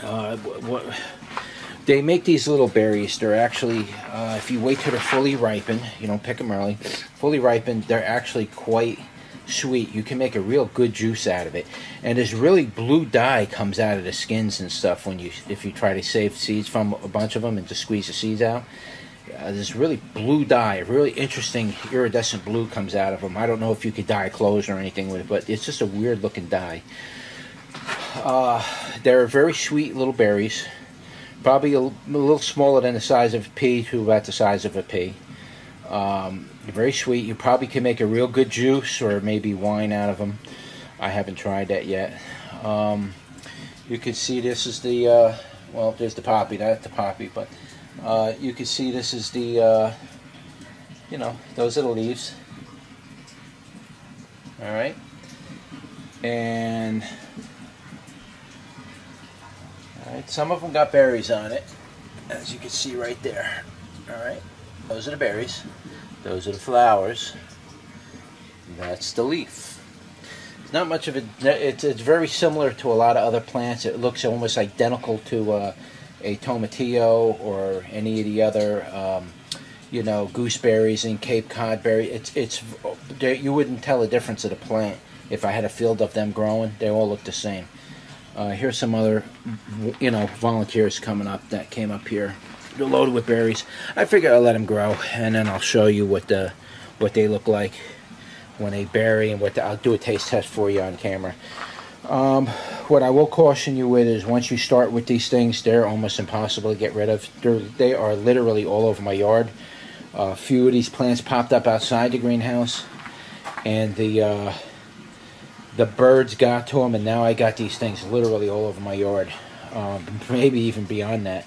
what they make these little berries. They're actually, if you wait till they're fully ripened, you don't pick them early, fully ripened, they're actually quite sweet. You can make a real good juice out of it, and this really blue dye comes out of the skins and stuff when if you try to save seeds from a bunch of them and just squeeze the seeds out. This really blue dye, really interesting iridescent blue comes out of them. I don't know if you could dye clothes or anything with it, but it's just a weird looking dye. They're very sweet little berries, probably a little smaller than the size of a pea to about the size of a pea. Very sweet. You probably can make a real good juice or maybe wine out of them. I haven't tried that yet. You can see this is the, well, there's the poppy, that's the poppy, but you can see this is the, you know, those are the leaves. Alright. And, alright, some of them got berries on it, as you can see right there. Alright, those are the berries. Those are the flowers. That's the leaf. It's not much of a, it's very similar to a lot of other plants. It looks almost identical to a tomatillo or any of the other, you know, gooseberries and Cape Cod berry. You wouldn't tell the difference of the plant if I had a field of them growing. They all look the same. Here's some other, you know, volunteers coming up that came up here. They're loaded with berries. I figure I'll let them grow, and then I'll show you what they look like when they berry, and I'll do a taste test for you on camera. What I will caution you with is once you start with these things, they're almost impossible to get rid of. They are literally all over my yard. A few of these plants popped up outside the greenhouse, and the birds got to them, and now I got these things literally all over my yard, maybe even beyond that.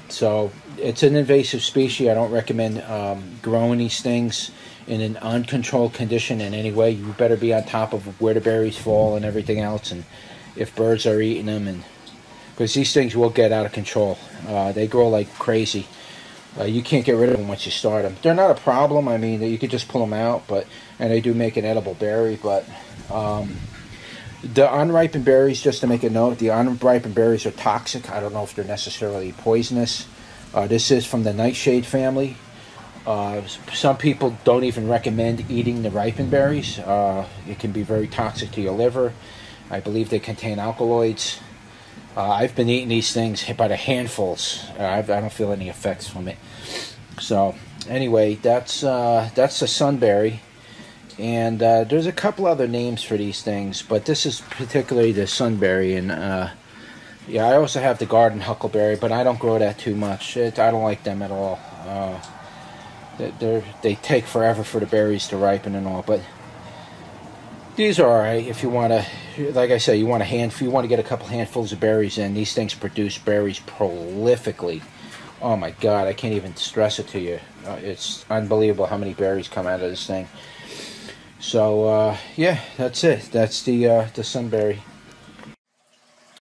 So it's an invasive species. I don't recommend growing these things in an uncontrolled condition in any way. You better be on top of where the berries fall and everything else, and if birds are eating them, and because these things will get out of control. They grow like crazy. You can't get rid of them once you start them. They're not a problem. I mean, you could just pull them out, and they do make an edible berry, but the unripened berries, just to make a note, the unripened berries are toxic. I don't know if they're necessarily poisonous. This is from the nightshade family. Some people don't even recommend eating the ripened berries. It can be very toxic to your liver. I believe they contain alkaloids. I've been eating these things by the handfuls. I don't feel any effects from it. So anyway, that's the Sunberry. And there's a couple other names for these things, but this is particularly the Sunberry. And yeah, I also have the garden huckleberry, but I don't grow that too much. I don't like them at all. They take forever for the berries to ripen and all, but these are alright if you want to, like I say, you want to get a couple handfuls of berries in. These things produce berries prolifically. Oh my God, I can't even stress it to you. It's unbelievable how many berries come out of this thing. So yeah, that's it. That's the Sunberry.